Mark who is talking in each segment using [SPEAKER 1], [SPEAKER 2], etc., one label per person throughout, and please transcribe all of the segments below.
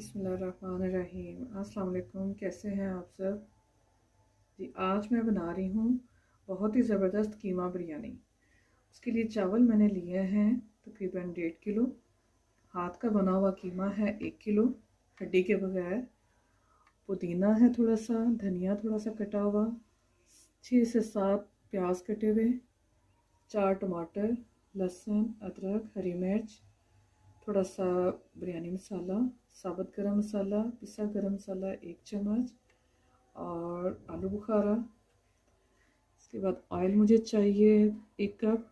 [SPEAKER 1] बिस्मिल्लाहिर्रहमानिर्रहीम। अस्सलाम वालेकुम। कैसे हैं आप सब जी। आज मैं बना रही हूँ बहुत ही ज़बरदस्त कीमा बिरयानी। उसके लिए चावल मैंने लिए हैं तकरीबन 1.5 किलो। हाथ का बना हुआ कीमा है 1 किलो हड्डी के बगैर। पुदीना है थोड़ा सा, धनिया थोड़ा सा कटा हुआ, 6 से 7 प्याज कटे हुए, 4 टमाटर, लहसुन, अदरक, हरी मिर्च, थोड़ा सा बिरयानी मसाला, साबुत गरम मसाला, पिसा गरम मसाला 1 चम्मच और आलू बुखारा। इसके बाद ऑयल मुझे चाहिए 1 कप,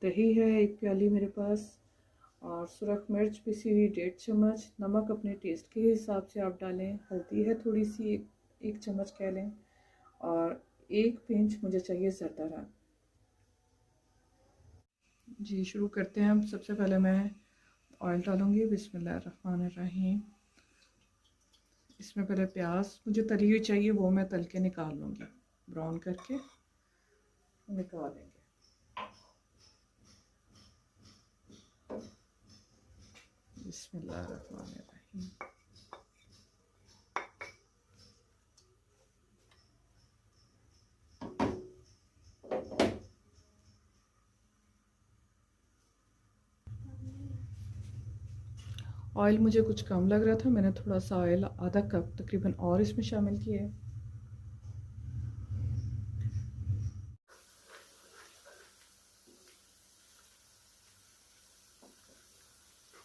[SPEAKER 1] दही है 1 प्याली मेरे पास, और सुरख मिर्च पिसी हुई 1.5 चम्मच। नमक अपने टेस्ट के हिसाब से आप डालें। हल्दी है थोड़ी सी, 1 चम्मच कह लें, और 1 पिंच मुझे चाहिए ज़रदा। जी शुरू करते हैं। सबसे पहले मैं ऑयल डालूँगी। बिस्मिल्लाहिर्रहमानिर्रहीम। इसमें पहले प्याज मुझे तली हुई चाहिए, वो मैं तल के निकाल लूँगी, ब्राउन करके निकालेंगे। बिस्मिल्लाहिर्रहमानिर्रहीम। ऑयल मुझे कुछ कम लग रहा था, मैंने थोड़ा सा ऑयल आधा कप तकरीबन और इसमें शामिल किया है।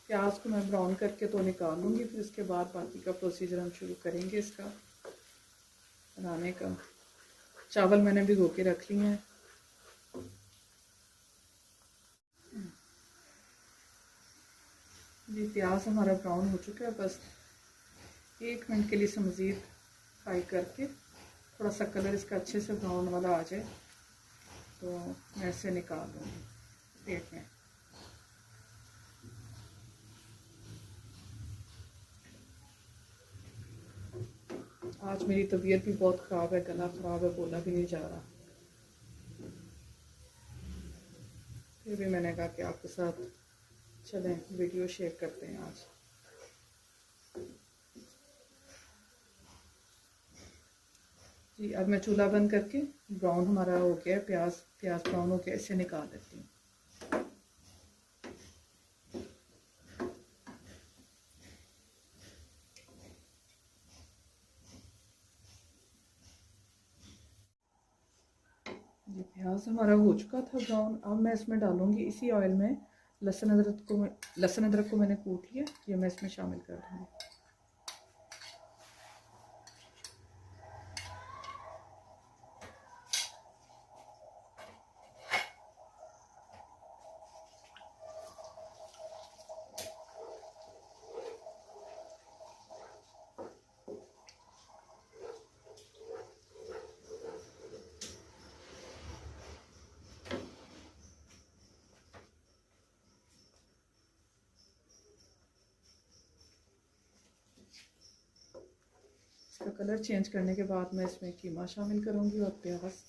[SPEAKER 1] प्याज को मैं ब्राउन करके तो निकाल लूँगी, फिर उसके बाद बाकी का प्रोसीजर हम शुरू करेंगे इसका बनाने का। चावल मैंने भिगो के रख लिए हैं। जी प्याज हमारा ब्राउन हो चुका है, बस 1 मिनट के लिए इसे मज़ीद फ्राई करके थोड़ा सा कलर इसका अच्छे से ब्राउन वाला आ जाए तो मैं इसे निकाल दूँगी प्लेट में। आज मेरी तबीयत भी बहुत ख़राब है, गला ख़राब है, बोला भी नहीं जा रहा। फिर भी मैंने कहा कि आपके साथ चलें वीडियो शेयर करते हैं आज। जी अब मैं चूल्हा बंद करके, ब्राउन हमारा हो गया प्याज ब्राउन हो गया, इसे निकाल देती हूँ। ये प्याज हमारा हो चुका था ब्राउन। अब मैं इसमें डालूंगी इसी ऑयल में लहसुन अदरक को मैंने कूट लिया, ये मैं इसमें शामिल कर दूँगी। इसका कलर चेंज करने के बाद मैं इसमें कीमा शामिल करूँगी और प्याज।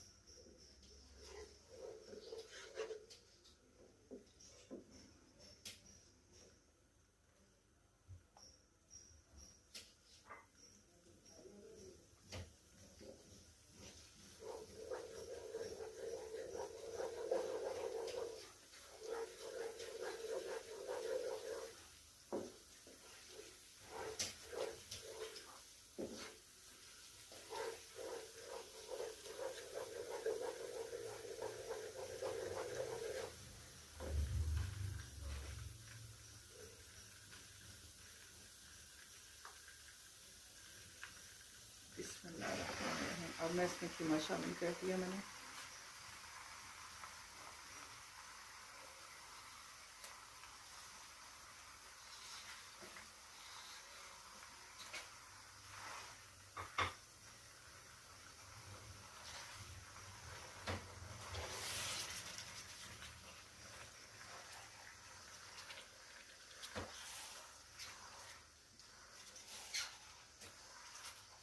[SPEAKER 1] अब मैं इसमें कीमा शामिल कर दिया मैंने।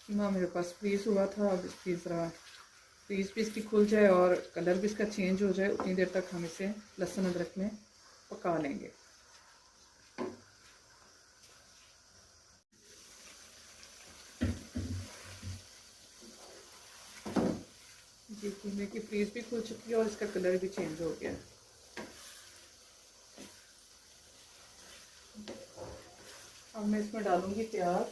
[SPEAKER 1] कीमा मेरे पास फ्रीज़ हुआ था, अब इसकी ज़रा फ्रीज़ भी इसकी खुल जाए और कलर भी इसका चेंज हो जाए, उतनी देर तक हम इसे लहसुन अदरक में पका लेंगे। ये कीमे की फ्रीज भी खुल चुकी है और इसका कलर भी चेंज हो गया। अब मैं इसमें डालूंगी प्याज।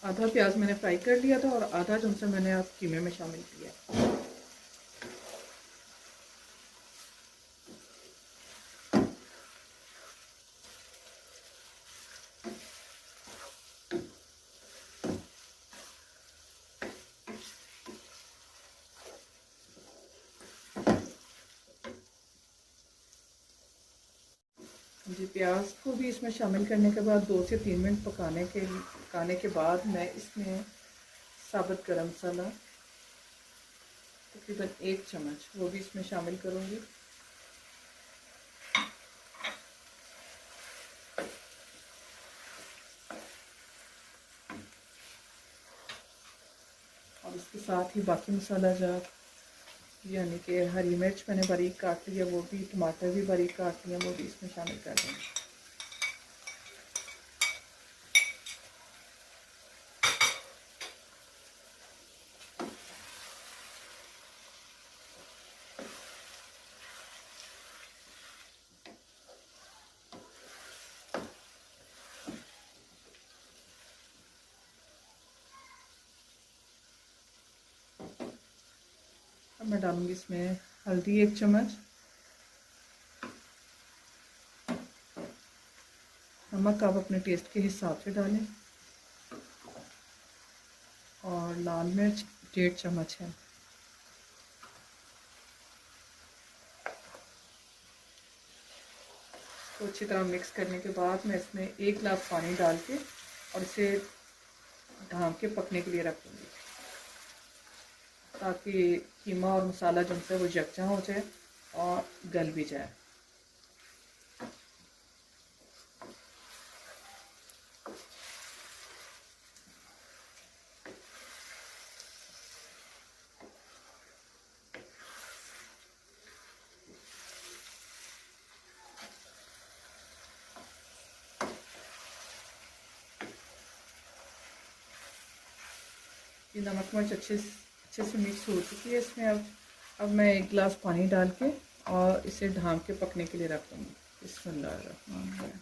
[SPEAKER 1] आधा प्याज मैंने फ्राई कर लिया था और आधा जो से मैंने अब कीमे में शामिल किया। जी, प्याज को भी इसमें शामिल करने के बाद 2 से 3 मिनट पकाने के बाद मैं इसमें साबुत गरम मसाला तकरीबन 1 चम्मच वो भी इसमें शामिल करूँगी। और इसके साथ ही बाकी मसाला जात यानी कि हरी मिर्च मैंने बारीक काट लिया, वो भी, टमाटर भी बारीक काट लिया, वो भी इसमें शामिल कर देंगे। अब मैं डालूंगी इसमें हल्दी 1 चम्मच, नमक आप अपने टेस्ट के हिसाब से डालें, और लाल मिर्च 1.5 चम्मच है। तो अच्छी तरह मिक्स करने के बाद मैं इसमें 1 गिलास पानी डाल के और इसे ढाँप के पकने के लिए रख दूँगी, ताकि कीमा और मसाला जो है वो यकजा हो जाए और गल भी जाए। ये नमक मिर्च अच्छे से मिक्स हो चुकी है। इसमें अब मैं 1 गिलास पानी डाल के और इसे ढाँप के पकने के लिए रख दूँगी। बिस्मिल्लाहिर्रहमानिर्रहीम।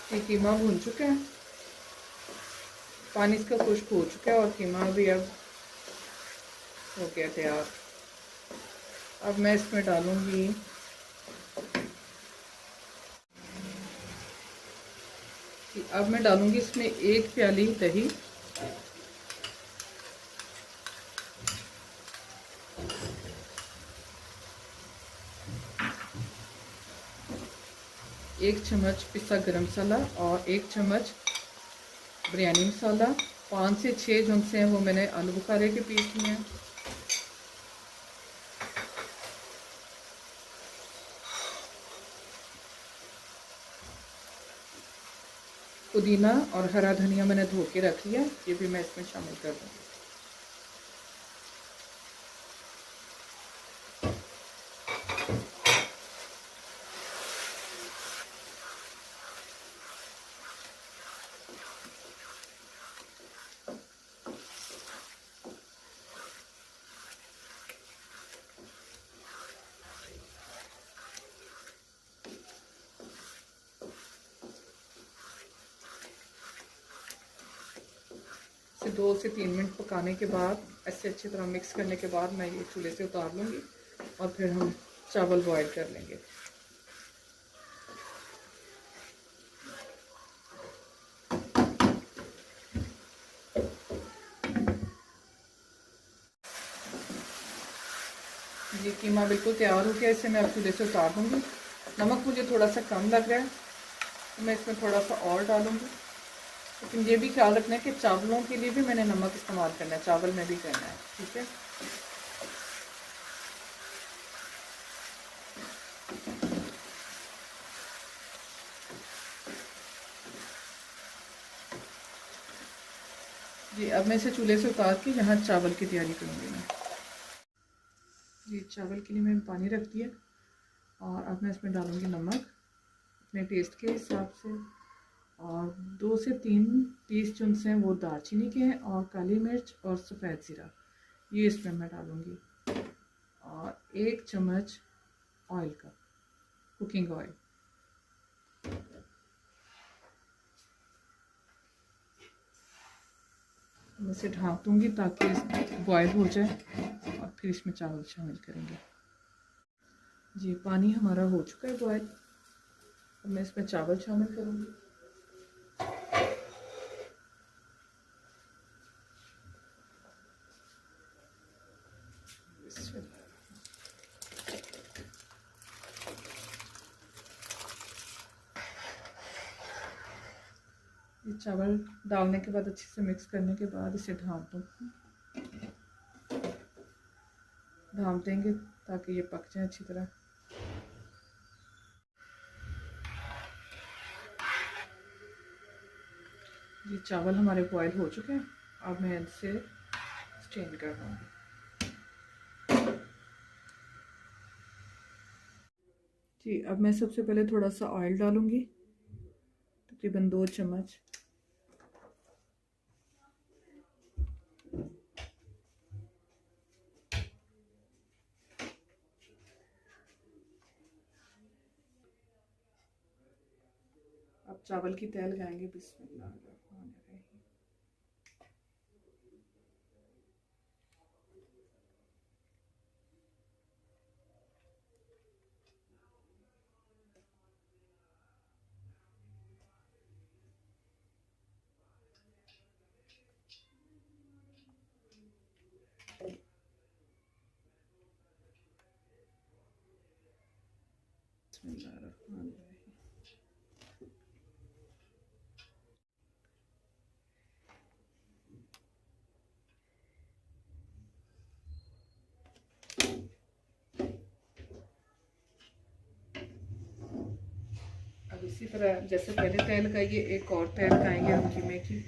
[SPEAKER 1] ये कीमा भून चुका है, पानी इसका खुश्क हो चुका है और कीमा भी अब हो गया तैयार। अब मैं इसमें डालूंगी इसमें 1 प्याली दही, एक चम्मच पिसा गरम मसाला और 1 चम्मच बिरयानी मसाला, 5 से 6 जो से हैं वो मैंने आलू बुखारे के पीस लिए हैं, पुदीना और हरा धनिया मैंने धो के रख लिया, ये भी मैं इसमें शामिल कर दूँगी। इसे 2 से 3 मिनट पकाने के बाद ऐसे अच्छी तरह मिक्स करने के बाद मैं ये चूल्हे से उतार लूँगी और फिर हम चावल बॉईल कर लेंगे। ये कीमा बिल्कुल तैयार हो गया, इसे मैं अब चूल्हे से उतार दूँगी। नमक मुझे थोड़ा सा कम लग रहा है तो मैं इसमें थोड़ा सा और डालूँगी, लेकिन ये भी ख्याल रखना है कि चावलों के लिए भी मैंने नमक इस्तेमाल करना है, चावल में भी करना है, ठीक है। जी अब मैं इसे चूल्हे से उतार के यहाँ चावल की तैयारी करूँगी मैं। जी चावल के लिए मैंने पानी रख दिया और अब मैं इसमें डालूँगी नमक अपने टेस्ट के हिसाब से, और 2 से 3 टीस्पून हैं वो दालचीनी के हैं, और काली मिर्च और सफ़ेद ज़ीरा ये इसमें मैं डालूँगी, और 1 चम्मच ऑयल का, कुकिंग ऑयल। मैं इसे ढाँप दूँगी ताकि बॉयल हो जाए और फिर इसमें चावल शामिल करेंगे। जी पानी हमारा हो चुका है बॉयल, अब मैं इसमें चावल शामिल करूँगी। ये चावल डालने के बाद अच्छे से मिक्स करने के बाद इसे ढाँप देंगे ताकि ये पक जाए अच्छी तरह। ये चावल हमारे बॉयल हो चुके हैं, अब मैं इसे स्ट्रेन कर दूँगी। जी अब मैं सबसे पहले थोड़ा सा ऑयल डालूँगी, तकरीबन 2 चम्मच। अब चावल की तह लगाएंगे। बिस्मिल्लाहिर्रहमानिर्रहीम। बिस्मिल्लाहिर्रहमानिर्रहीम। अब इसी तरह जैसे पहले तह लगाइए, एक और तह लगाएंगे हम कीमे की।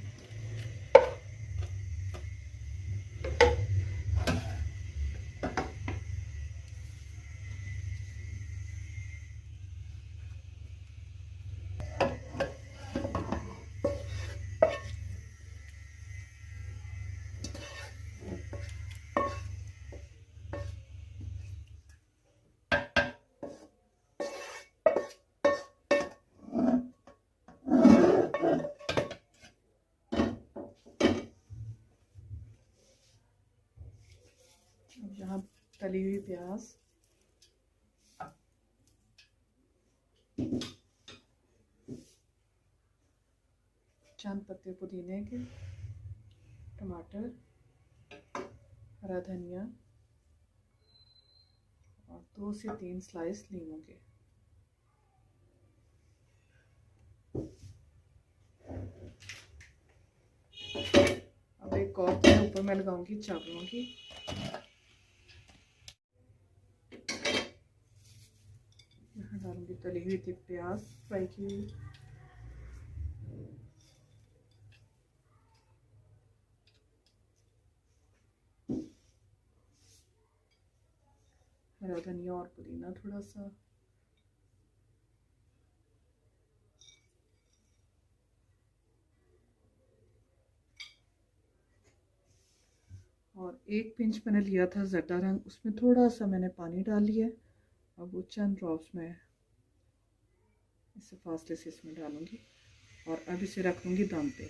[SPEAKER 1] यहाँ तली हुई प्याज, चंद पत्ते पुदीने के, टमाटर, हरा धनिया और 2 से 3 स्लाइस नींबू के। अब एक और तह ऊपर मैं लगाऊंगी चावलों की। यहाँ डालूंगी तली हुई थी प्याज फ्राई की हुई, हरा धनिया और पुदीना थोड़ा सा, और 1 पिंच मैंने लिया था ज़रदा रंग, उसमें थोड़ा सा मैंने पानी डाल लिया है। अब वो चंद ड्रॉप्स में इसे फासले से इसमें डालूंगी और अब इसे रख दूंगी दम पे।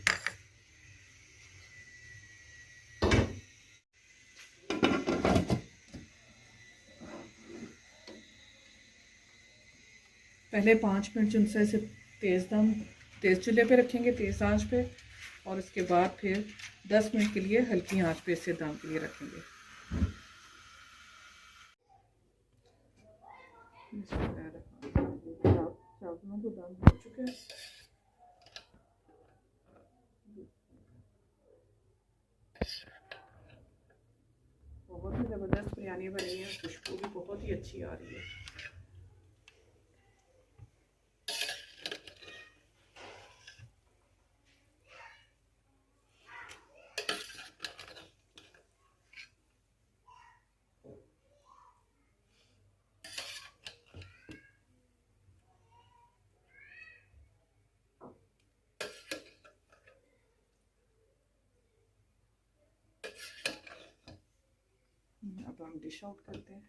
[SPEAKER 1] पहले 5 मिनट जो से इसे तेज़ चूल्हे पे रखेंगे, तेज़ आंच पे, और उसके बाद फिर 10 मिनट के लिए हल्की आंच पे इसे दम के लिए रखेंगे। चावलों को दम हो चुका है। बहुत ही ज़बरदस्त बिरयानी बनी है, खुशबू भी बहुत ही अच्छी आ रही है। अब हम डिश आउट करते हैं।